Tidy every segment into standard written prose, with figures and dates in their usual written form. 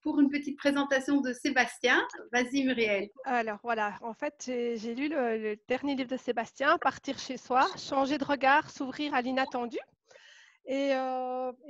pour une petite présentation de Sébastien. Vas-y, Muriel. Alors voilà, en fait, j'ai lu le dernier livre de Sébastien, Partir chez soi, changer de regard, s'ouvrir à l'inattendu. Et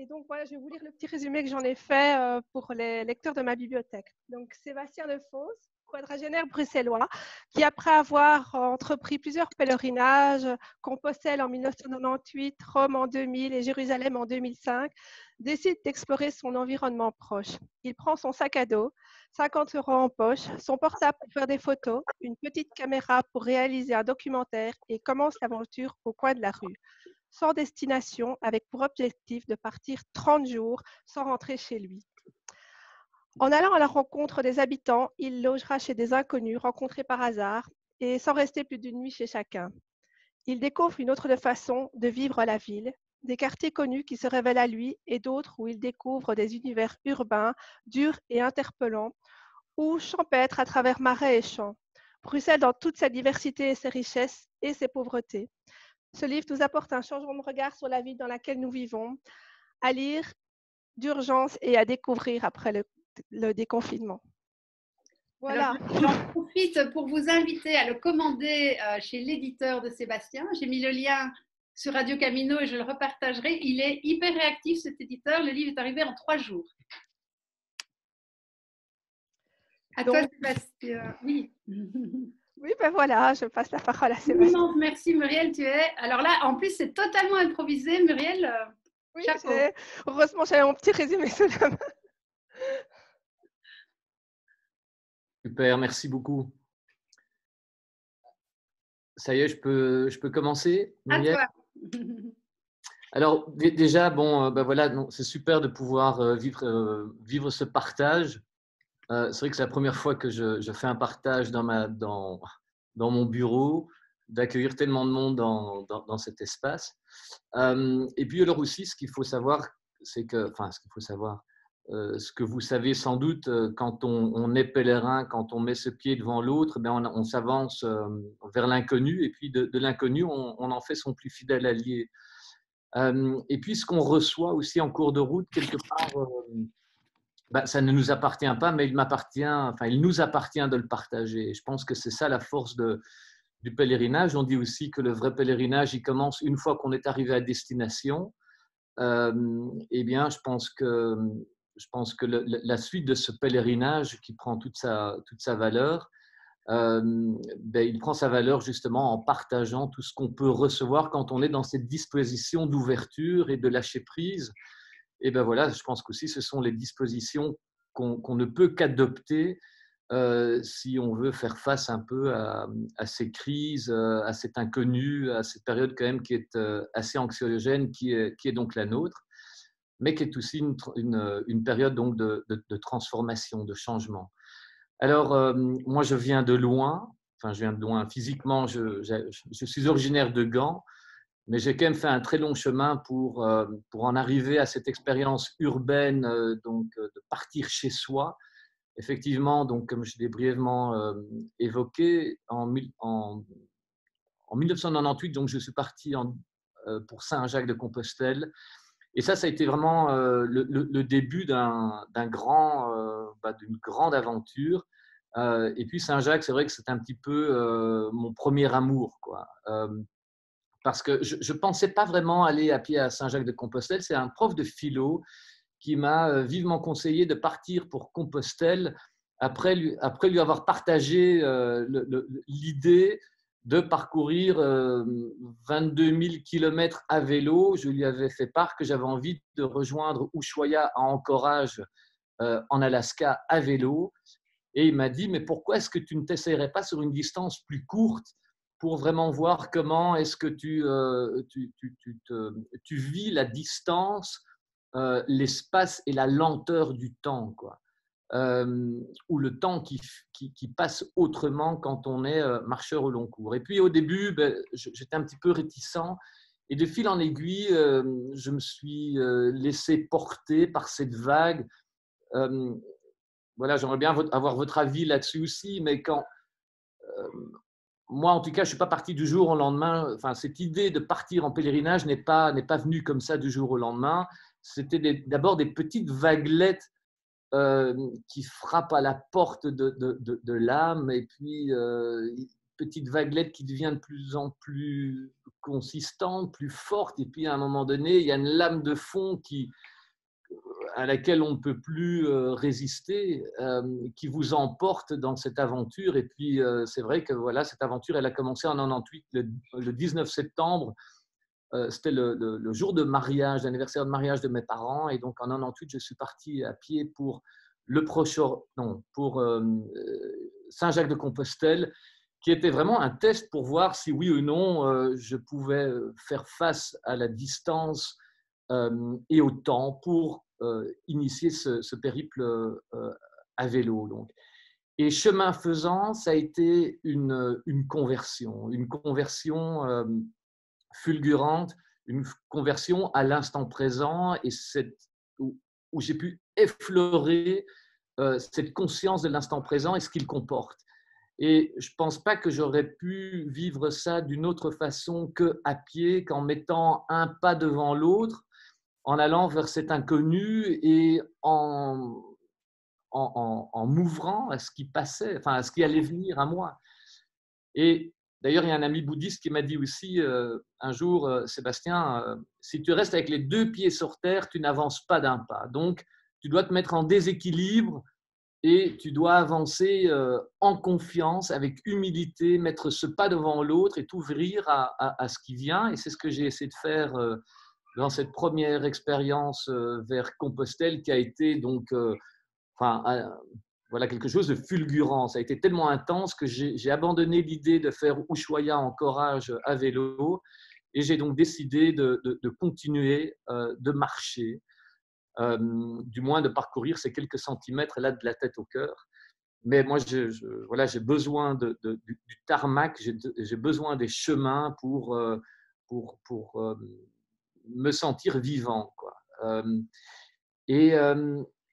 donc voilà, je vais vous lire le petit résumé que j'en ai fait pour les lecteurs de ma bibliothèque. Donc Sébastien Defos, quadragénaire bruxellois, qui après avoir entrepris plusieurs pèlerinages, Compostelle en 1998, Rome en 2000 et Jérusalem en 2005, décide d'explorer son environnement proche. Il prend son sac à dos, 50 € en poche, son portable pour faire des photos, une petite caméra pour réaliser un documentaire et commence l'aventure au coin de la rue, sans destination, avec pour objectif de partir 30 jours sans rentrer chez lui. En allant à la rencontre des habitants, il logera chez des inconnus rencontrés par hasard et sans rester plus d'une nuit chez chacun. Il découvre une autre façon de vivre la ville, des quartiers connus qui se révèlent à lui et d'autres où il découvre des univers urbains durs et interpellants, ou champêtres à travers marais et champs. Bruxelles dans toute sa diversité et ses richesses et ses pauvretés. Ce livre nous apporte un changement de regard sur la vie dans laquelle nous vivons, à lire d'urgence et à découvrir après le déconfinement. Alors, Voilà. j'en profite pour vous inviter à le commander chez l'éditeur de Sébastien. J'ai mis le lien sur Radio Camino et je le repartagerai. Il est hyper réactif, cet éditeur. Le livre est arrivé en 3 jours. À toi, Sébastien. Oui. Oui, ben voilà, je passe la parole à Sébastien. Non, merci Muriel, tu es. Alors là, en plus, c'est totalement improvisé. Muriel, Oui, chapeau. heureusement, j'avais mon petit résumé sous la main. Super, merci beaucoup. Ça y est, je peux commencer, À Muriel? toi. Alors déjà, bon, ben voilà, c'est super de pouvoir vivre ce partage. C'est vrai que c'est la première fois que je fais un partage dans mon bureau, d'accueillir tellement de monde dans cet espace. Et puis alors aussi, ce qu'il faut savoir, c'est que, enfin, ce qu'il faut savoir, ce que vous savez sans doute, quand on est pèlerin, quand on met ce pied devant l'autre, ben on s'avance vers l'inconnu, et puis de l'inconnu, on en fait son plus fidèle allié. Et puis ce qu'on reçoit aussi en cours de route, quelque part, ben, ça ne nous appartient pas, mais il nous appartient de le partager. Et je pense que c'est ça la force du pèlerinage. On dit aussi que le vrai pèlerinage, il commence une fois qu'on est arrivé à destination. Eh bien, je pense que la suite de ce pèlerinage qui prend toute sa valeur, ben, il prend sa valeur justement en partageant tout ce qu'on peut recevoir quand on est dans cette disposition d'ouverture et de lâcher prise. Et ben voilà, je pense qu'aussi ce sont les dispositions qu'on ne peut qu'adopter si on veut faire face un peu à ces crises, à cet inconnu, à cette période quand même qui est assez anxiogène, qui est donc la nôtre, mais qui est aussi une période donc de transformation, de changement. Alors, moi, je viens de loin, enfin, je viens de loin physiquement, je suis originaire de Gand, mais j'ai quand même fait un très long chemin pour en arriver à cette expérience urbaine, de partir chez soi. Effectivement, donc, comme je l'ai brièvement évoqué, en 1998, donc, je suis parti pour Saint-Jacques-de-Compostelle. Et ça a été vraiment le début d'une grande aventure. Et puis Saint-Jacques, c'est vrai que c'est un petit peu mon premier amour, quoi. Parce que je ne pensais pas vraiment aller à pied à Saint-Jacques-de-Compostelle. C'est un prof de philo qui m'a vivement conseillé de partir pour Compostelle après lui avoir partagé l'idée de parcourir 22 000 kilomètres à vélo. Je lui avais fait part que j'avais envie de rejoindre Ushuaia à Anchorage en Alaska à vélo. Et il m'a dit, mais pourquoi est-ce que tu ne t'essayerais pas sur une distance plus courte pour vraiment voir comment est-ce que tu vis la distance, l'espace et la lenteur du temps, quoi. Ou le temps qui passe autrement quand on est marcheur au long cours. Et puis au début, ben, j'étais un petit peu réticent, et de fil en aiguille, je me suis laissé porter par cette vague. Voilà, j'aimerais bien avoir votre avis là-dessus aussi, mais moi, en tout cas, je ne suis pas parti du jour au lendemain. Enfin, cette idée de partir en pèlerinage n'est pas venue comme ça du jour au lendemain. C'était d'abord des petites vaguelettes qui frappe à la porte de l'âme, et puis petite vaguelette qui devient de plus en plus consistante, plus forte, et puis à un moment donné, il y a une lame de fond à laquelle on ne peut plus résister, qui vous emporte dans cette aventure. Et puis, c'est vrai que voilà, cette aventure, elle a commencé en 98, le 19 septembre. C'était le jour de mariage, l'anniversaire de mariage de mes parents. Et donc, en 98, je suis parti à pied pour pour Saint-Jacques-de-Compostelle, qui était vraiment un test pour voir si oui ou non je pouvais faire face à la distance et au temps pour initier ce périple à vélo. Donc. Et chemin faisant, ça a été une conversion fulgurante, une conversion à l'instant présent, et où j'ai pu effleurer cette conscience de l'instant présent et ce qu'il comporte. Et je ne pense pas que j'aurais pu vivre ça d'une autre façon qu'à pied, qu'en mettant un pas devant l'autre, en allant vers cet inconnu et en m'ouvrant à ce qui passait, enfin à ce qui allait venir à moi. Et d'ailleurs, il y a un ami bouddhiste qui m'a dit aussi un jour, Sébastien, si tu restes avec les deux pieds sur terre, tu n'avances pas d'un pas. Donc, tu dois te mettre en déséquilibre et tu dois avancer en confiance, avec humilité, mettre ce pas devant l'autre et t'ouvrir à ce qui vient. Et c'est ce que j'ai essayé de faire dans cette première expérience vers Compostelle, qui a été donc voilà, quelque chose de fulgurant. Ça a été tellement intense que j'ai abandonné l'idée de faire Ushuaïa en Corage à vélo, et j'ai donc décidé de continuer de marcher, du moins de parcourir ces quelques centimètres là de la tête au cœur. Mais moi, voilà, j'ai besoin du tarmac, j'ai besoin des chemins pour me sentir vivant, quoi. Et,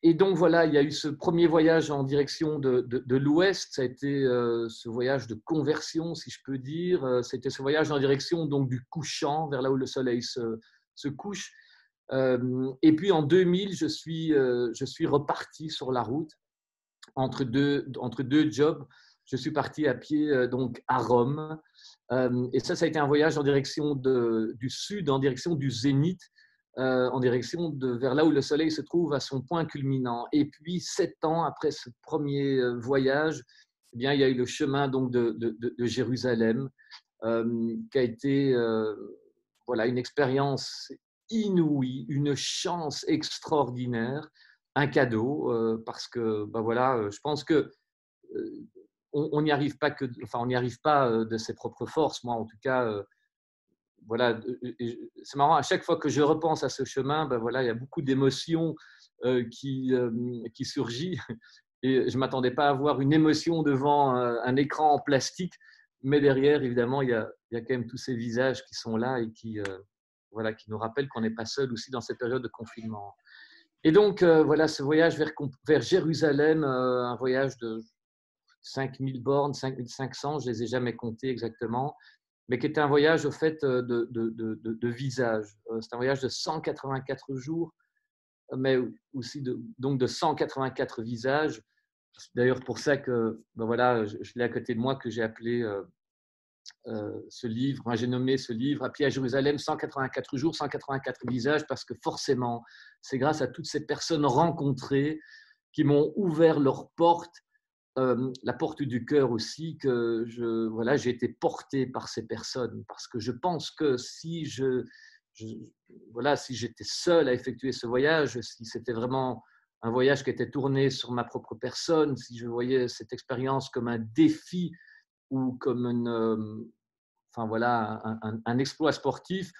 et donc voilà, il y a eu ce premier voyage en direction de l'Ouest. Ça a été ce voyage de conversion, si je peux dire. C'était ce voyage en direction donc du couchant, vers là où le soleil se couche. Et puis en 2000, je suis reparti sur la route entre deux jobs. Je suis parti à pied donc à Rome. Et ça a été un voyage en direction du sud, en direction du zénith, en direction vers là où le soleil se trouve à son point culminant. Et puis, 7 ans après ce premier voyage, eh bien, il y a eu le chemin donc de Jérusalem, qui a été voilà, une expérience inouïe, une chance extraordinaire, un cadeau, parce que voilà, je pense que on n'y arrive pas on n'y arrive pas de ses propres forces. Moi, en tout cas, voilà, c'est marrant, à chaque fois que je repense à ce chemin, voilà, il y a beaucoup d'émotions qui surgissent, et je ne m'attendais pas à avoir une émotion devant un écran en plastique, mais derrière, évidemment, il y a quand même tous ces visages qui sont là et voilà, qui nous rappellent qu'on n'est pas seul aussi dans cette période de confinement. Et donc, voilà, ce voyage vers Jérusalem, un voyage de 5000 bornes, 5500, je ne les ai jamais comptés exactement, mais qui était un voyage au fait de visage. C'est un voyage de 184 jours, mais aussi donc de 184 visages. C'est d'ailleurs pour ça que voilà, je l'ai à côté de moi, que j'ai appelé ce livre, j'ai nommé ce livre À pied à Jérusalem, 184 jours, 184 visages, parce que forcément, c'est grâce à toutes ces personnes rencontrées qui m'ont ouvert leurs portes, la porte du cœur aussi, que j'ai été porté par ces personnes, parce que je pense que si si j'étais seul à effectuer ce voyage, si c'était vraiment un voyage qui était tourné sur ma propre personne, si je voyais cette expérience comme un défi ou comme un exploit sportif,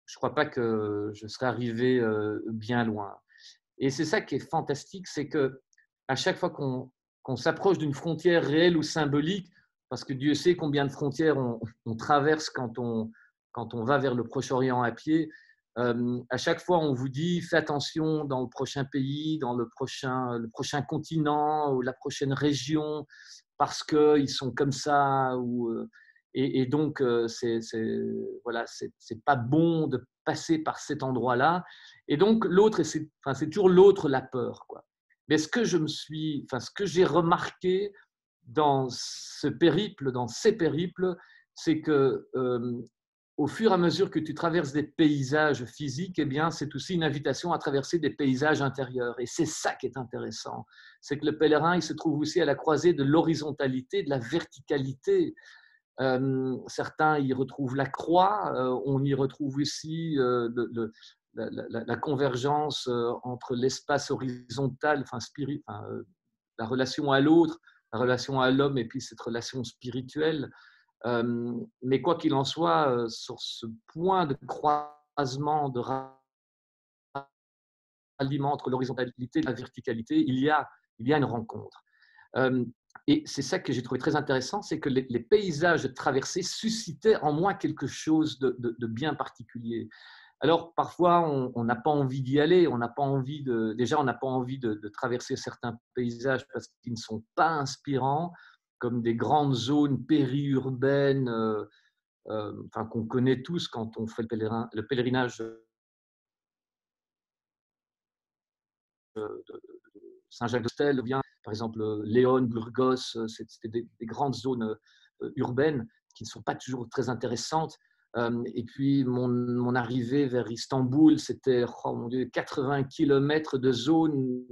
je ne crois pas que je serais arrivé bien loin. Et c'est ça qui est fantastique, c'est que à chaque fois qu'on s'approche d'une frontière réelle ou symbolique, parce que Dieu sait combien de frontières on traverse quand on va vers le Proche-Orient à pied, à chaque fois on vous dit fais attention dans le prochain pays, dans le prochain continent ou la prochaine région, parce qu'ils sont comme ça, et donc c'est pas bon de passer par cet endroit-là. Et donc l'autre, c'est toujours l'autre la peur, quoi. Mais ce que j'ai remarqué dans ce périple, dans ces périples, c'est que au fur et à mesure que tu traverses des paysages physiques, eh bien, c'est aussi une invitation à traverser des paysages intérieurs. Et c'est ça qui est intéressant. C'est que le pèlerin, il se trouve aussi à la croisée de l'horizontalité, de la verticalité. Certains y retrouvent la croix, on y retrouve aussi la convergence entre l'espace horizontal, la relation à l'autre, la relation à l'homme et puis cette relation spirituelle. Mais quoi qu'il en soit, sur ce point de croisement, de ralliement entre l'horizontalité et la verticalité, il y a une rencontre. Et c'est ça que j'ai trouvé très intéressant, c'est que les paysages traversés suscitaient en moi quelque chose de bien particulier. Alors, parfois, on n'a pas envie d'y aller, on n'a pas envie de traverser certains paysages parce qu'ils ne sont pas inspirants, comme des grandes zones périurbaines qu'on connaît tous quand on fait le pèlerinage de Saint-Jacques-de-Compostelle, ou bien par exemple Léon, Burgos, c'était des grandes zones urbaines qui ne sont pas toujours très intéressantes. Et puis mon arrivée vers Istanbul, c'était 80 km de zones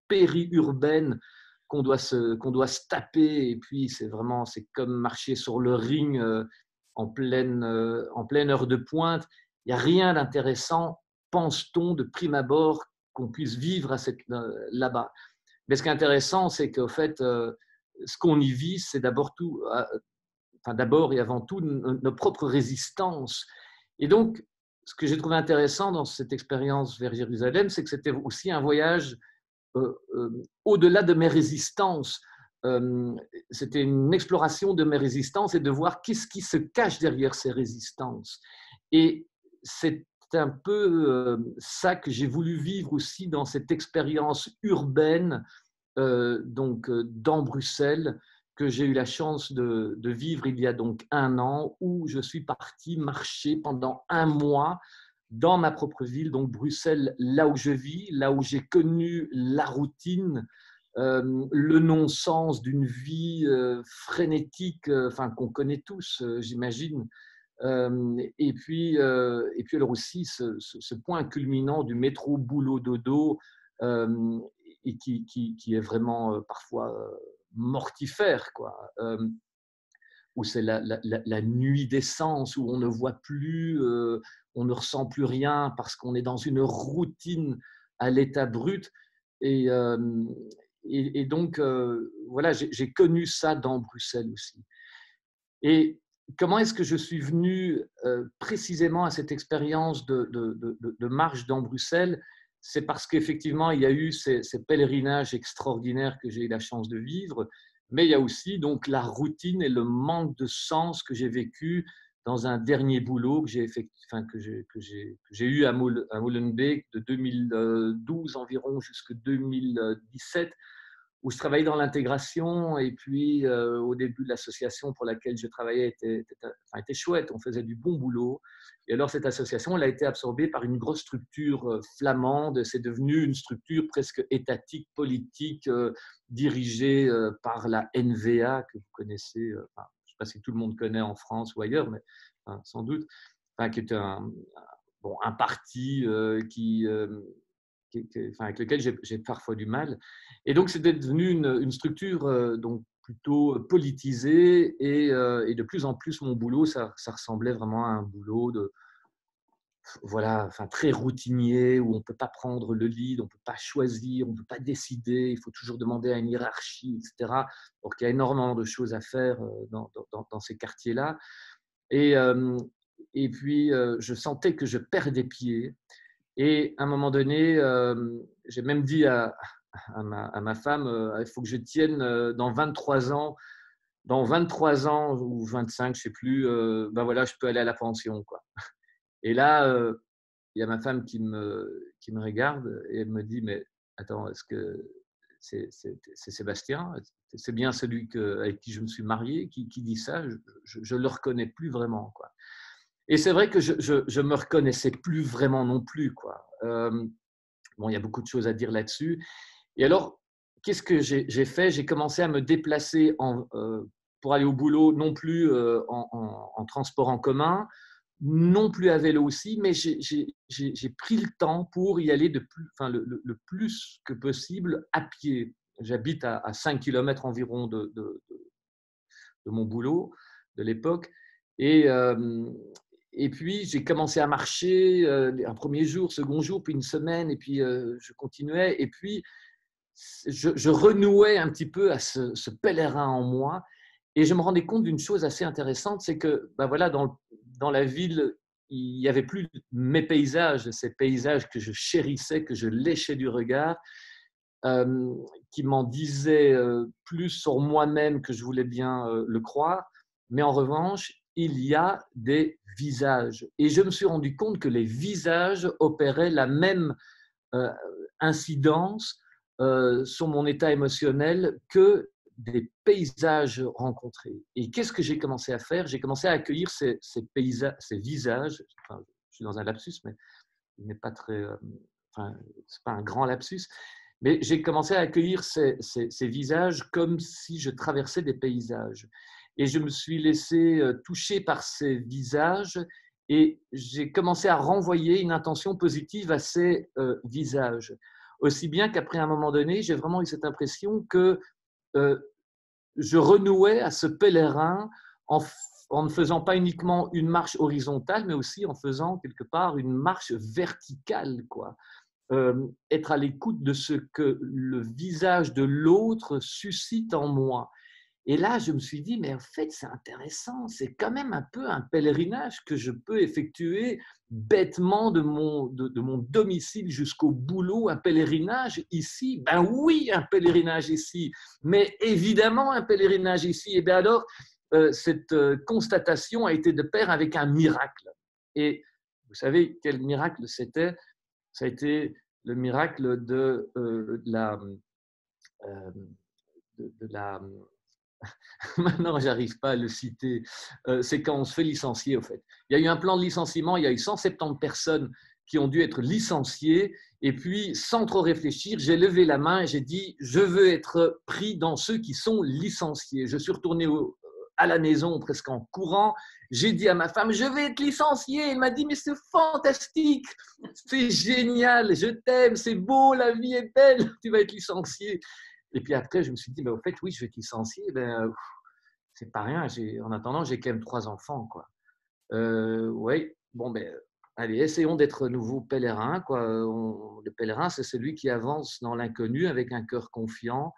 périurbaines qu'on doit se taper. Et puis c'est comme marcher sur le ring en pleine heure de pointe. Il n'y a rien d'intéressant, pense-t-on, de prime abord, qu'on puisse vivre là-bas. Mais ce qui est intéressant, c'est qu'au fait, ce qu'on y vit, c'est d'abord et avant tout nos propres résistances. Et donc, ce que j'ai trouvé intéressant dans cette expérience vers Jérusalem, c'est que c'était aussi un voyage au-delà de mes résistances. C'était une exploration de mes résistances et de voir qu'est-ce qui se cache derrière ces résistances. Et c'est un peu ça que j'ai voulu vivre aussi dans cette expérience urbaine dans Bruxelles, que j'ai eu la chance de vivre il y a donc 1 an, où je suis parti marcher pendant 1 mois dans ma propre ville, donc Bruxelles, là où je vis, là où j'ai connu la routine, le non-sens d'une vie frénétique, qu'on connaît tous, j'imagine. Et puis alors aussi ce point culminant du métro boulot dodo et qui est vraiment parfois mortifère, quoi. Où c'est la nuit des sens, où on ne voit plus, on ne ressent plus rien parce qu'on est dans une routine à l'état brut. Et donc, voilà, j'ai connu ça dans Bruxelles aussi. Et comment est-ce que je suis venu précisément à cette expérience de marche dans Bruxelles? C'est parce qu'effectivement, il y a eu ces pèlerinages extraordinaires que j'ai eu la chance de vivre, mais il y a aussi donc la routine et le manque de sens que j'ai vécu dans un dernier boulot que j'ai eu à Molenbeek de 2012 environ jusqu'à 2017, où je travaillais dans l'intégration. Et puis au début de l'association pour laquelle je travaillais était chouette, on faisait du bon boulot. Et alors cette association, elle a été absorbée par une grosse structure flamande. C'est devenu une structure presque étatique, politique, dirigée par la NVA, que vous connaissez, je ne sais pas si tout le monde connaît en France ou ailleurs, mais sans doute, qui est un parti avec lequel j'ai parfois du mal. Et donc, c'était devenu une structure donc plutôt politisée, et de plus en plus, mon boulot, ça ressemblait vraiment à un boulot très routinier, où on ne peut pas prendre le lead, on ne peut pas choisir, on ne peut pas décider, il faut toujours demander à une hiérarchie, etc. Donc, il y a énormément de choses à faire dans ces quartiers-là. Et puis, je sentais que je perdais pied. Et à un moment donné, j'ai même dit à ma femme, il faut que je tienne dans 23 ans ou 25, je ne sais plus, voilà, je peux aller à la pension, quoi. Et là, il y a ma femme qui me regarde et elle me dit, mais attends, est-ce que c'est Sébastien? C'est bien celui avec qui je me suis marié qui dit ça? Je ne le reconnais plus vraiment, quoi. Et c'est vrai que je me reconnaissais plus vraiment non plus, quoi. Il y a beaucoup de choses à dire là-dessus. Et alors, qu'est-ce que j'ai fait? J'ai commencé à me déplacer pour aller au boulot, non plus en transport en commun, non plus à vélo aussi, mais j'ai pris le temps pour y aller le plus que possible à pied. J'habite à 5 km environ de mon boulot de l'époque. Et puis, j'ai commencé à marcher un premier jour, second jour, puis une semaine, et puis je continuais. Et puis, je renouais un petit peu à ce pèlerin en moi. Et je me rendais compte d'une chose assez intéressante, c'est que ben voilà, dans la ville, il n'y avait plus mes paysages, ces paysages que je chérissais, que je léchais du regard, qui m'en disaient plus sur moi-même que je voulais bien le croire. Mais en revanche, il y a des visages. Et je me suis rendu compte que les visages opéraient la même incidence sur mon état émotionnel que des paysages rencontrés. Et qu'est-ce que j'ai commencé à faire? J'ai commencé à accueillir ces visages. Enfin, je suis dans un lapsus, mais il n'est pas très. C'est pas un grand lapsus. Mais j'ai commencé à accueillir ces visages comme si je traversais des paysages. Et je me suis laissé toucher par ces visages et j'ai commencé à renvoyer une intention positive à ces visages. Aussi bien qu'après un moment donné, j'ai vraiment eu cette impression que je renouais à ce pèlerin en ne faisant pas uniquement une marche horizontale, mais aussi en faisant quelque part une marche verticale, quoi. Être à l'écoute de ce que le visage de l'autre suscite en moi. Et là, je me suis dit, mais en fait, c'est intéressant, c'est quand même un peu un pèlerinage que je peux effectuer bêtement de mon domicile jusqu'au boulot, un pèlerinage ici. Ben oui, un pèlerinage ici, mais évidemment un pèlerinage ici. Et bien alors, cette constatation a été de pair avec un miracle. Et vous savez quel miracle c'était? Ça a été le miracle de la maintenant, j'arrive pas à le citer. C'est quand on se fait licencier, au fait. Il y a eu un plan de licenciement, il y a eu 170 personnes qui ont dû être licenciées. Et puis, sans trop réfléchir, j'ai levé la main et j'ai dit, je veux être pris dans ceux qui sont licenciés. Je suis retourné à la maison presque en courant. J'ai dit à ma femme, je vais être licenciée. Elle m'a dit, mais c'est fantastique, c'est génial, je t'aime, c'est beau, la vie est belle, tu vas être licenciée. Et puis après, je me suis dit, mais au fait, oui, je vais être licencié. Ben, c'est pas rien. En attendant, j'ai quand même 3 enfants, quoi. Oui, bon, ben, allez, essayons d'être nouveaux pèlerins, quoi. Le pèlerin, c'est celui qui avance dans l'inconnu avec un cœur confiant.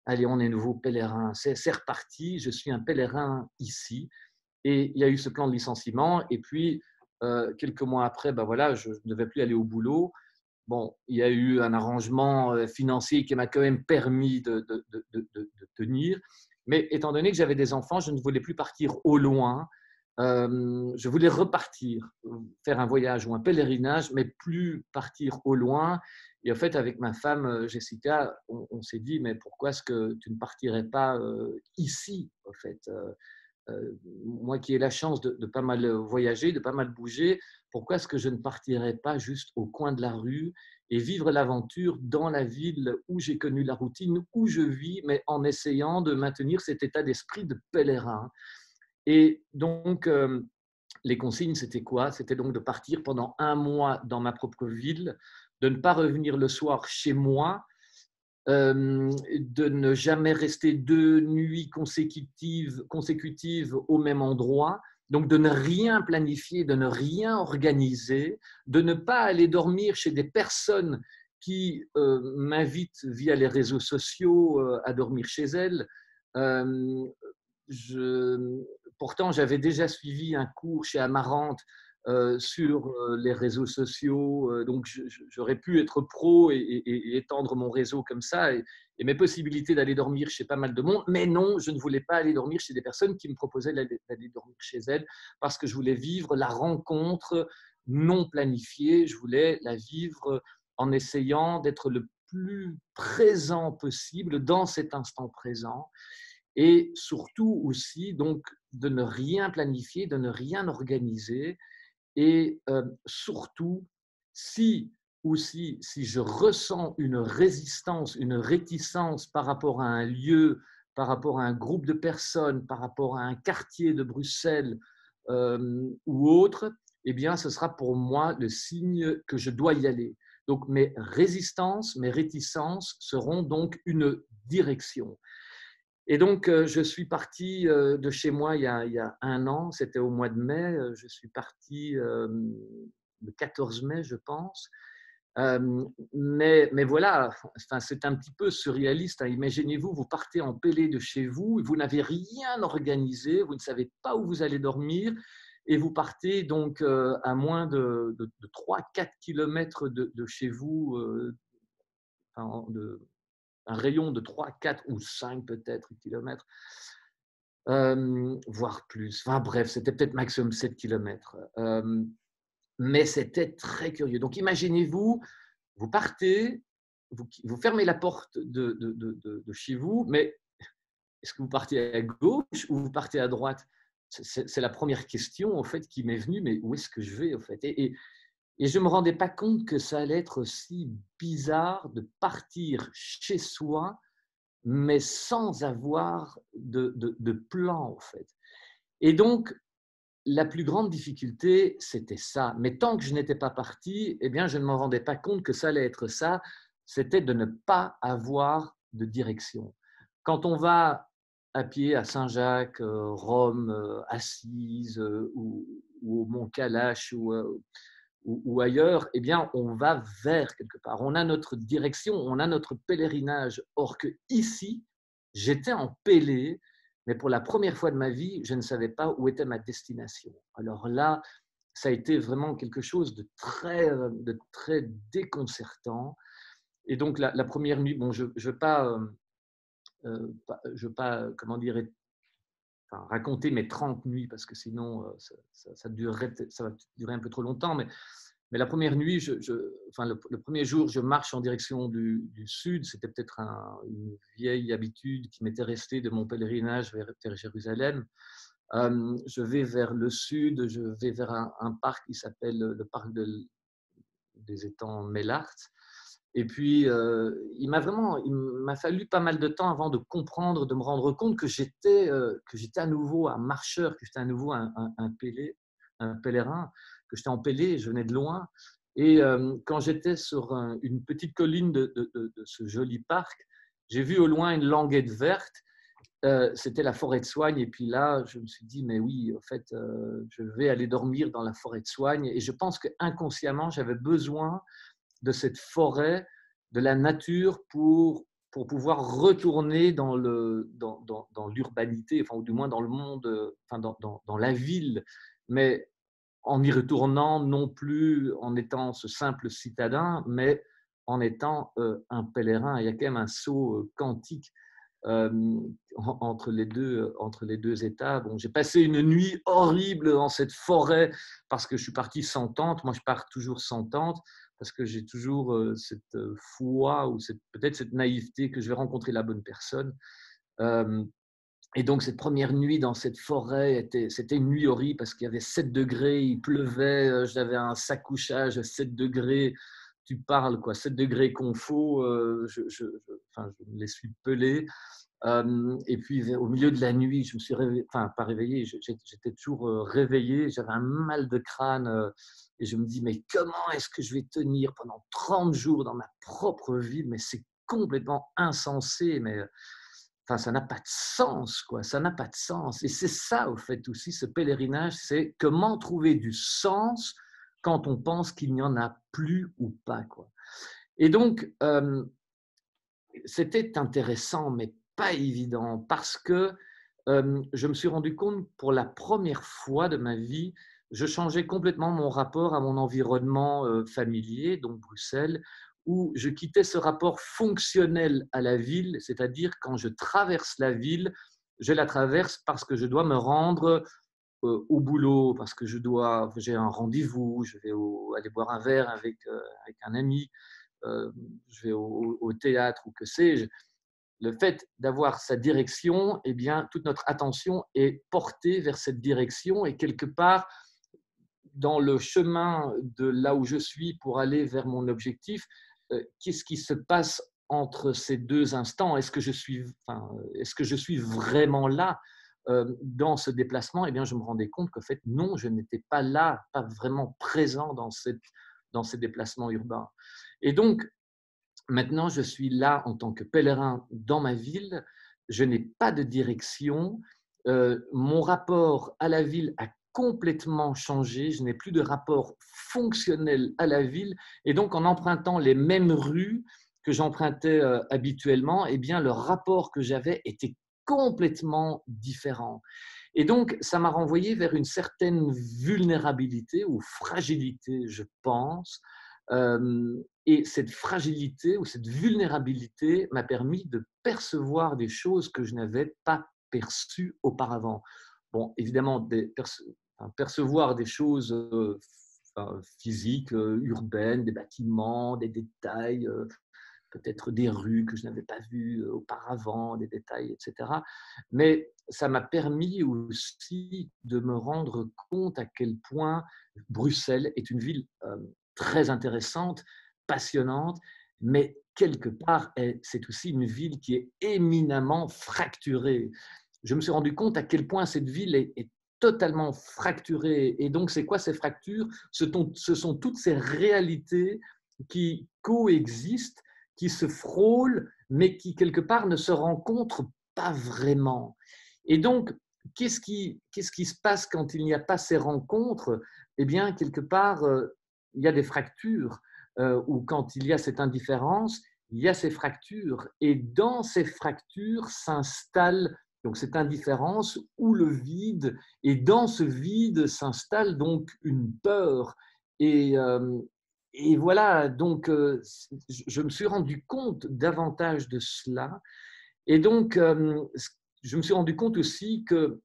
Allez, on est nouveaux pèlerins. C'est reparti. Je suis un pèlerin ici. Et il y a eu ce plan de licenciement. Et puis, quelques mois après, ben voilà, je ne devais plus aller au boulot. Bon, il y a eu un arrangement financier qui m'a quand même permis de tenir. Mais étant donné que j'avais des enfants, je ne voulais plus partir au loin. Je voulais repartir, faire un voyage ou un pèlerinage, mais plus partir au loin. Et en fait, avec ma femme Jessica, on s'est dit, mais pourquoi est-ce que tu ne partirais pas ici, en fait moi qui ai la chance de pas mal voyager, de pas mal bouger, pourquoi est-ce que je ne partirais pas juste au coin de la rue et vivre l'aventure dans la ville où j'ai connu la routine, où je vis, mais en essayant de maintenir cet état d'esprit de pèlerin. Et donc, les consignes, c'était quoi? C'était donc de partir pendant 1 mois dans ma propre ville, de ne pas revenir le soir chez moi, de ne jamais rester 2 nuits consécutives au même endroit, donc de ne rien planifier, de ne rien organiser, de ne pas aller dormir chez des personnes qui m'invitent via les réseaux sociaux à dormir chez elles. Pourtant, j'avais déjà suivi un cours chez Amarante sur les réseaux sociaux. Donc, j'aurais pu être pro et étendre mon réseau comme ça et mes possibilités d'aller dormir chez pas mal de monde. Mais non, je ne voulais pas aller dormir chez des personnes qui me proposaient d'aller dormir chez elles parce que je voulais vivre la rencontre non planifiée. Je voulais la vivre en essayant d'être le plus présent possible dans cet instant présent. Et surtout aussi, donc, de ne rien planifier, de ne rien organiser. Et surtout, si ou si je ressens une résistance, une réticence par rapport à un lieu, par rapport à un groupe de personnes, par rapport à un quartier de Bruxelles ou autre, eh bien, ce sera pour moi le signe que je dois y aller. Donc, mes résistances, mes réticences seront donc une direction. Et donc, je suis parti de chez moi il y a 1 an, c'était au mois de mai, je suis parti le 14 mai, je pense. Mais voilà, enfin, c'est un petit peu surréaliste. Hein. Imaginez-vous, vous partez en pellé de chez vous, vous n'avez rien organisé, vous ne savez pas où vous allez dormir, et vous partez donc à moins de 3-4 kilomètres de chez vous, enfin, un rayon de 3, 4 ou 5 peut-être kilomètres, voire plus. Enfin bref, c'était peut-être maximum 7 kilomètres. Mais c'était très curieux. Donc imaginez-vous, vous partez, vous fermez la porte de chez vous, mais est-ce que vous partez à gauche ou vous partez à droite? C'est la première question en fait, qui m'est venue, mais où est-ce que je vais en fait? Et je ne me rendais pas compte que ça allait être aussi bizarre de partir chez soi, mais sans avoir de plan en fait. Et donc, la plus grande difficulté, c'était ça. Mais tant que je n'étais pas parti, eh bien, je ne m'en rendais pas compte que ça allait être ça. C'était de ne pas avoir de direction. Quand on va à pied à Saint-Jacques, Rome, Assise ou au Mont-Kalash ou ailleurs, eh bien, on va vers quelque part. On a notre direction, on a notre pèlerinage. Or que ici, j'étais en pélé, mais pour la première fois de ma vie, je ne savais pas où était ma destination. Alors là, ça a été vraiment quelque chose de très déconcertant. Et donc, la première nuit, bon, je ne veux pas, comment dire, enfin, raconter mes 30 nuits, parce que sinon, ça va durer un peu trop longtemps, mais la première nuit, enfin, le premier jour, je marche en direction du sud. C'était peut-être une vieille habitude qui m'était restée de mon pèlerinage vers Jérusalem. Je vais vers le sud, je vais vers un parc qui s'appelle le parc des étangs Mellart. Et puis, il m'a fallu pas mal de temps avant de comprendre, de me rendre compte que j'étais à nouveau un marcheur, que j'étais à nouveau un pèlerin, que j'étais en pélé, je venais de loin. Et quand j'étais sur une petite colline de ce joli parc, j'ai vu au loin une languette verte. C'était la forêt de Soignes. Et puis là, je me suis dit, mais oui, en fait, je vais aller dormir dans la forêt de Soignes. Et je pense qu'inconsciemment, j'avais besoin de cette forêt, de la nature pour pouvoir retourner dans l'urbanité, enfin, ou du moins dans le monde, enfin, dans la ville, mais en y retournant non plus en étant ce simple citadin, mais en étant un pèlerin. Il y a quand même un saut quantique entre les deux états. Bon, j'ai passé une nuit horrible dans cette forêt parce que je suis parti sans tente. Moi, je pars toujours sans tente parce que j'ai toujours cette foi ou peut-être cette naïveté que je vais rencontrer la bonne personne. Et donc, cette première nuit dans cette forêt, c'était une nuit horrible parce qu'il y avait 7 degrés, il pleuvait, j'avais un sac couchage à 7 degrés. Tu parles, quoi, 7 degrés confo, enfin, je me les suis pelés. Et puis, au milieu de la nuit, je me suis réveillé, enfin, pas réveillé, j'étais toujours réveillé, j'avais un mal de crâne et je me dis, mais comment est-ce que je vais tenir pendant 30 jours dans ma propre ville? Mais c'est complètement insensé, mais enfin, ça n'a pas de sens, quoi, ça n'a pas de sens. Et c'est ça, au fait, aussi, ce pèlerinage, c'est comment trouver du sens quand on pense qu'il n'y en a plus ou pas, quoi. Et donc, c'était intéressant, mais pas évident, parce que je me suis rendu compte pour la première fois de ma vie, je changeais complètement mon rapport à mon environnement familier, donc Bruxelles, où je quittais ce rapport fonctionnel à la ville, c'est-à-dire quand je traverse la ville, je la traverse parce que je dois me rendre au boulot, parce que j'ai un rendez-vous, je vais aller boire un verre avec un ami, je vais au théâtre ou que sais-je. Le fait d'avoir sa direction, eh bien, toute notre attention est portée vers cette direction et quelque part, dans le chemin de là où je suis pour aller vers mon objectif, qu'est-ce qui se passe entre ces deux instants? Est-ce que je suis vraiment là dans ce déplacement? Eh bien, je me rendais compte qu'en fait, non, je n'étais pas là, pas vraiment présent dans ces déplacements urbains. Et donc, maintenant, je suis là en tant que pèlerin dans ma ville. Je n'ai pas de direction. Mon rapport à la ville a complètement changé. Je n'ai plus de rapport fonctionnel à la ville. Et donc, en empruntant les mêmes rues que j'empruntais habituellement, eh bien, le rapport que j'avais était complètement différent. Et donc, ça m'a renvoyé vers une certaine vulnérabilité ou fragilité, je pense. Et cette fragilité ou cette vulnérabilité m'a permis de percevoir des choses que je n'avais pas perçues auparavant. Bon, évidemment, percevoir des choses physiques, urbaines, des bâtiments, des détails, peut-être des rues que je n'avais pas vues auparavant, des détails, etc. Mais ça m'a permis aussi de me rendre compte à quel point Bruxelles est une ville très intéressante, passionnante, mais quelque part, c'est aussi une ville qui est éminemment fracturée. Je me suis rendu compte à quel point cette ville est totalement fracturée. Et donc, c'est quoi ces fractures? Ce sont toutes ces réalités qui coexistent, qui se frôlent, mais qui, quelque part, ne se rencontrent pas vraiment. Et donc, qu'est-ce qui se passe quand il n'y a pas ces rencontres? Eh bien, quelque part, il y a des fractures, ou quand il y a cette indifférence, il y a ces fractures. Et dans ces fractures s'installe donc cette indifférence ou le vide. Et dans ce vide s'installe donc une peur. Et, voilà, donc je me suis rendu compte davantage de cela. Et donc, je me suis rendu compte aussi que,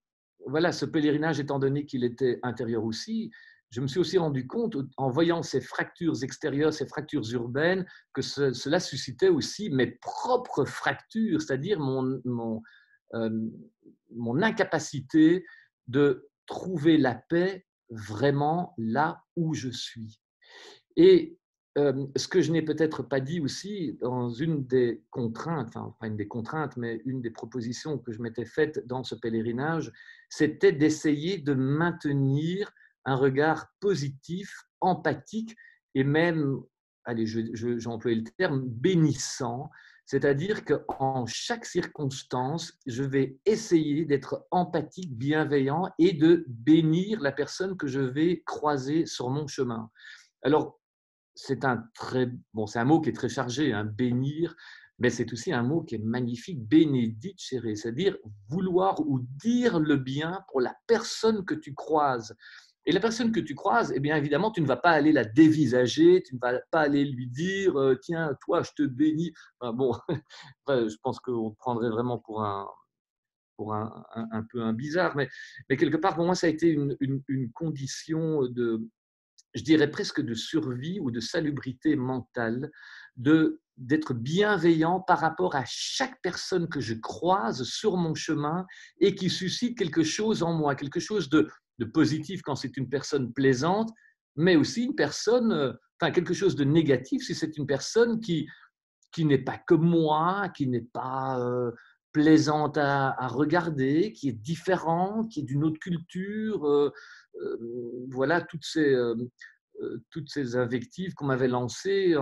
voilà, ce pèlerinage, étant donné qu'il était intérieur aussi, je me suis aussi rendu compte, en voyant ces fractures extérieures, ces fractures urbaines, que cela suscitait aussi mes propres fractures, c'est-à-dire mon incapacité de trouver la paix vraiment là où je suis. Et ce que je n'ai peut-être pas dit aussi, dans une des contraintes, enfin pas une des contraintes, mais une des propositions que je m'étais faite dans ce pèlerinage, c'était d'essayer de maintenir un regard positif, empathique et même, allez, j'ai employé le terme, bénissant. C'est-à-dire qu'en chaque circonstance, je vais essayer d'être empathique, bienveillant et de bénir la personne que je vais croiser sur mon chemin. Alors, c'est un mot qui est très chargé, hein, bénir, mais c'est aussi un mot qui est magnifique, benedicere, c'est-à-dire vouloir ou dire le bien pour la personne que tu croises. Et la personne que tu croises, eh bien évidemment, tu ne vas pas aller la dévisager, tu ne vas pas aller lui dire tiens, toi, je te bénis. Enfin, bon, je pense qu'on te prendrait vraiment pour un peu un bizarre, mais quelque part, pour moi, ça a été une condition je dirais presque de survie ou de salubrité mentale, d'être bienveillant par rapport à chaque personne que je croise sur mon chemin et qui suscite quelque chose en moi, quelque chose de positif quand c'est une personne plaisante, mais aussi une personne, quelque chose de négatif si c'est une personne qui n'est pas comme moi, qui n'est pas plaisante à regarder, qui est différente, qui est d'une autre culture. Voilà, toutes ces invectives qu'on m'avait lancées.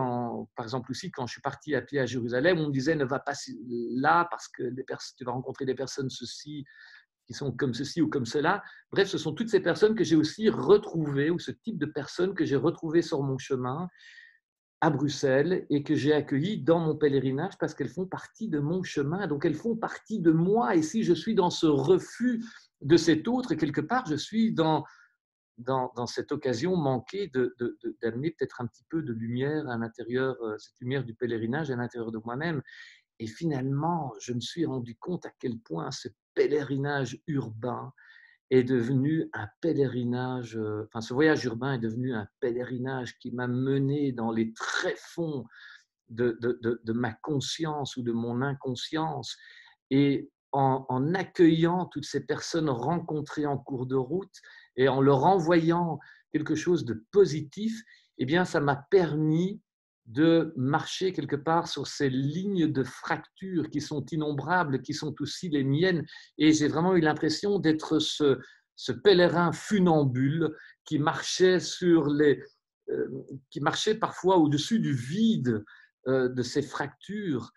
Par exemple aussi, quand je suis parti à pied à Jérusalem, on me disait ne va pas là parce que tu vas rencontrer des personnes qui sont comme ceci ou comme cela. Bref, ce sont toutes ces personnes que j'ai aussi retrouvées, ou ce type de personnes que j'ai retrouvées sur mon chemin à Bruxelles et que j'ai accueillies dans mon pèlerinage parce qu'elles font partie de mon chemin, donc elles font partie de moi. Et si je suis dans ce refus de cet autre, quelque part, je suis dans cette occasion manquée d'amener peut-être un petit peu de lumière à l'intérieur, cette lumière du pèlerinage à l'intérieur de moi-même. Et finalement, je me suis rendu compte à quel point ce pèlerinage urbain est devenu un pèlerinage, ce voyage urbain est devenu un pèlerinage qui m'a mené dans les tréfonds de ma conscience ou de mon inconscience. Et en accueillant toutes ces personnes rencontrées en cours de route et en leur envoyant quelque chose de positif, eh bien, ça m'a permis de marcher quelque part sur ces lignes de fracture qui sont innombrables, qui sont aussi les miennes. Et j'ai vraiment eu l'impression d'être ce pèlerin funambule qui marchait qui marchait parfois au-dessus du vide de ces fractures,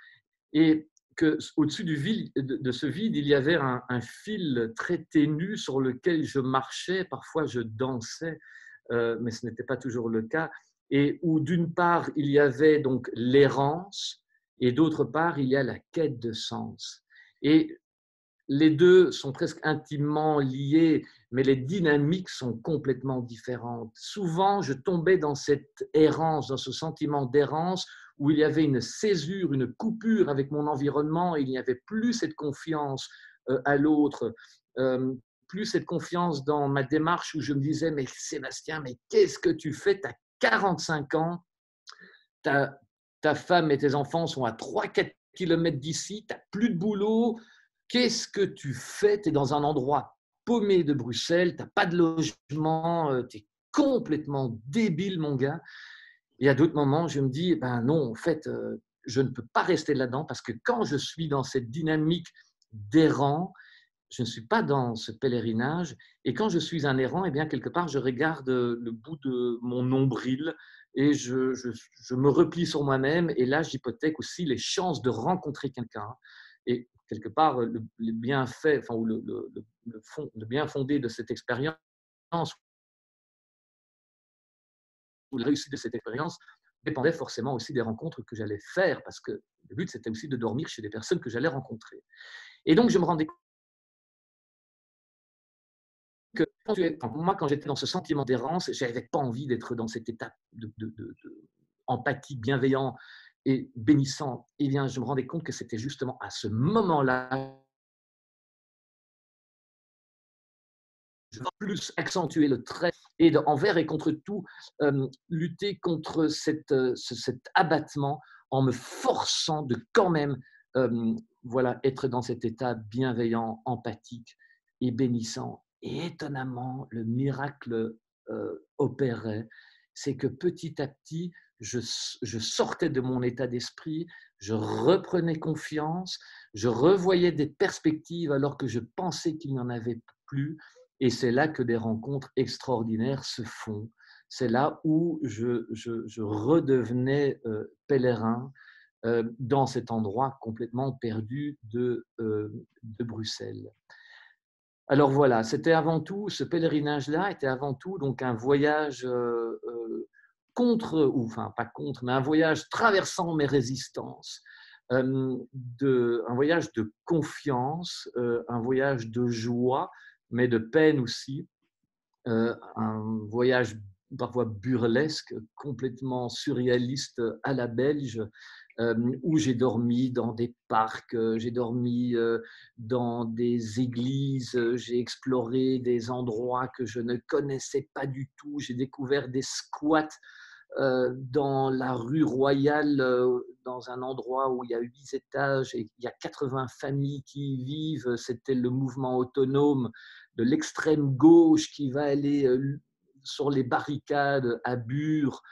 et qu'au-dessus de ce vide, il y avait un fil très ténu sur lequel je marchais, parfois je dansais, mais ce n'était pas toujours le cas, et où d'une part, il y avait donc l'errance, et d'autre part, il y a la quête de sens. Et les deux sont presque intimement liés, mais les dynamiques sont complètement différentes. Souvent, je tombais dans cette errance, dans ce sentiment d'errance, où il y avait une césure, une coupure avec mon environnement, et il n'y avait plus cette confiance à l'autre, plus cette confiance dans ma démarche, où je me disais, mais Sébastien, mais qu'est-ce que tu fais? Tu as 45 ans, ta femme et tes enfants sont à 3-4 kilomètres d'ici, tu n'as plus de boulot. Qu'est-ce que tu fais? Tu es dans un endroit paumé de Bruxelles, tu n'as pas de logement, tu es complètement débile, mon gars. Et à d'autres moments, je me dis, ben non, en fait, je ne peux pas rester là-dedans, parce que quand je suis dans cette dynamique d'errant, je ne suis pas dans ce pèlerinage. Et quand je suis un errant, eh bien, quelque part, je regarde le bout de mon nombril et je me replie sur moi-même. Et là, j'hypothèque aussi les chances de rencontrer quelqu'un. Et quelque part, le bienfait, enfin, ou le bien fondé de cette expérience, ou la réussite de cette expérience, dépendait forcément aussi des rencontres que j'allais faire, parce que le but, c'était aussi de dormir chez des personnes que j'allais rencontrer. Et donc, je me rendais que moi, quand j'étais dans ce sentiment d'errance, je n'avais pas envie d'être dans cet état empathique, bienveillant et bénissant. Eh bien, je me rendais compte que c'était justement à ce moment-là, je vais plus accentuer le trait et envers et contre tout, lutter contre cet abattement, en me forçant de quand même voilà, être dans cet état bienveillant, empathique et bénissant. Et étonnamment, le miracle opérait, c'est que petit à petit, je sortais de mon état d'esprit, je reprenais confiance, je revoyais des perspectives alors que je pensais qu'il n'y en avait plus. Et c'est là que des rencontres extraordinaires se font. C'est là où je redevenais pèlerin dans cet endroit complètement perdu de Bruxelles. Alors voilà, c'était avant tout, ce pèlerinage-là était avant tout donc un voyage contre, ou enfin pas contre, mais un voyage traversant mes résistances, un voyage de confiance, un voyage de joie, mais de peine aussi, un voyage parfois burlesque, complètement surréaliste à la belge, où j'ai dormi dans des parcs, j'ai dormi dans des églises, j'ai exploré des endroits que je ne connaissais pas du tout, j'ai découvert des squats dans la rue Royale, dans un endroit où il y a 8 étages et il y a 80 familles qui y vivent. C'était le mouvement autonome de l'extrême gauche qui va aller sur les barricades à Bure,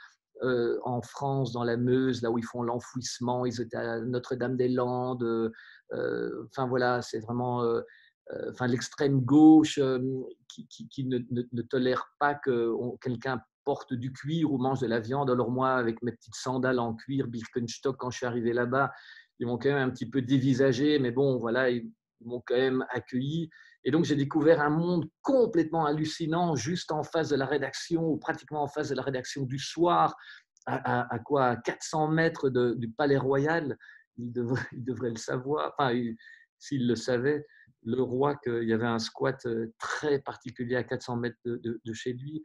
en France, dans la Meuse, là où ils font l'enfouissement. Ils étaient à Notre-Dame-des-Landes. Enfin voilà, c'est vraiment enfin, l'extrême gauche qui ne tolère pas que quelqu'un porte du cuir ou mange de la viande. Alors moi, avec mes petites sandales en cuir, Birkenstock, quand je suis arrivé là-bas, ils m'ont quand même un petit peu dévisagé, mais bon, voilà, ils m'ont quand même accueilli. Et donc, j'ai découvert un monde complètement hallucinant, juste en face de la rédaction, ou pratiquement en face de la rédaction du Soir, à quoi, à 400 mètres du Palais Royal. Il devrait le savoir, enfin, s'il le savait, le roi, qu'il y avait un squat très particulier à 400 mètres de chez lui.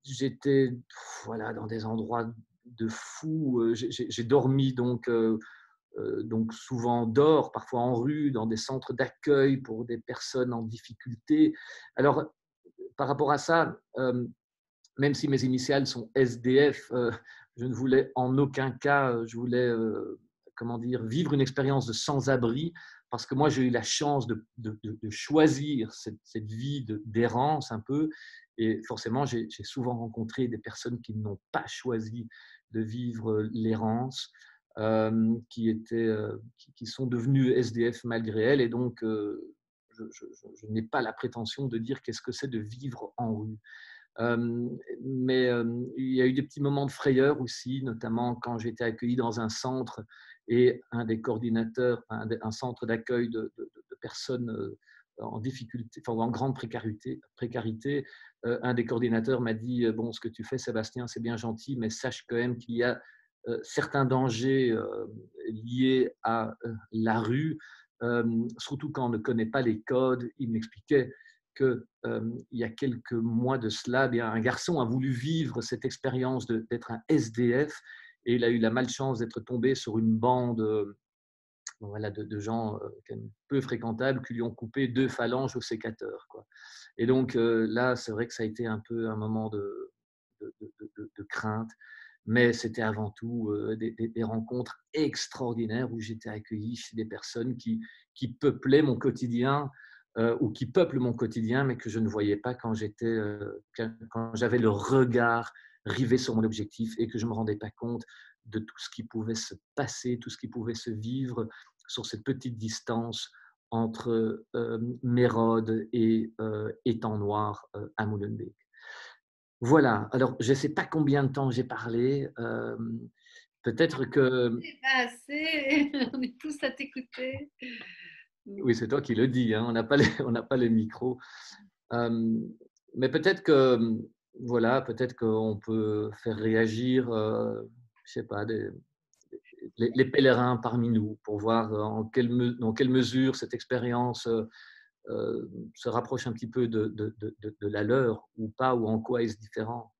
J'étais voilà, dans des endroits de fou. J'ai dormi donc souvent dehors, parfois en rue, dans des centres d'accueil pour des personnes en difficulté. Alors, par rapport à ça, même si mes initiales sont SDF, je ne voulais en aucun cas, je voulais comment dire, vivre une expérience de sans-abri, parce que moi, j'ai eu la chance de choisir cette vie d'errance un peu. Et forcément, j'ai souvent rencontré des personnes qui n'ont pas choisi de vivre l'errance, qui sont devenues SDF malgré elles. Et donc, je n'ai pas la prétention de dire qu'est-ce que c'est de vivre en rue. Mais il y a eu des petits moments de frayeur aussi, notamment quand j'ai été accueilli dans un centre et un des coordinateurs, un centre d'accueil de personnes en difficulté, enfin, en grande précarité, un des coordinateurs m'a dit bon, ce que tu fais, Sébastien, c'est bien gentil, mais sache quand même qu'il y a certains dangers liés à la rue, surtout quand on ne connaît pas les codes. Il m'expliquait qu'il y a quelques mois de cela, bien, un garçon a voulu vivre cette expérience d'être un SDF et il a eu la malchance d'être tombé sur une bande voilà, de gens peu fréquentables qui lui ont coupé 2 phalanges au sécateur, quoi. Et donc là, c'est vrai que ça a été un peu un moment de crainte, mais c'était avant tout des rencontres extraordinaires où j'étais accueilli chez des personnes qui peuplaient mon quotidien ou qui peuplent mon quotidien, mais que je ne voyais pas quand j'avais le regard rivé sur mon objectif et que je ne me rendais pas compte de tout ce qui pouvait se passer, tout ce qui pouvait se vivre sur cette petite distance entre Mérode et Étang Noir à Molenbeek. Voilà, alors je ne sais pas combien de temps j'ai parlé. Peut-être que… C'est pas assez, on est tous à t'écouter. Oui, c'est toi qui le dis, hein, on n'a pas les micros. Mais peut-être que, voilà, peut-être qu'on peut faire réagir, je sais pas, les pèlerins parmi nous pour voir dans quelle mesure cette expérience se rapproche un petit peu de la leur ou pas, ou en quoi est-ce différent.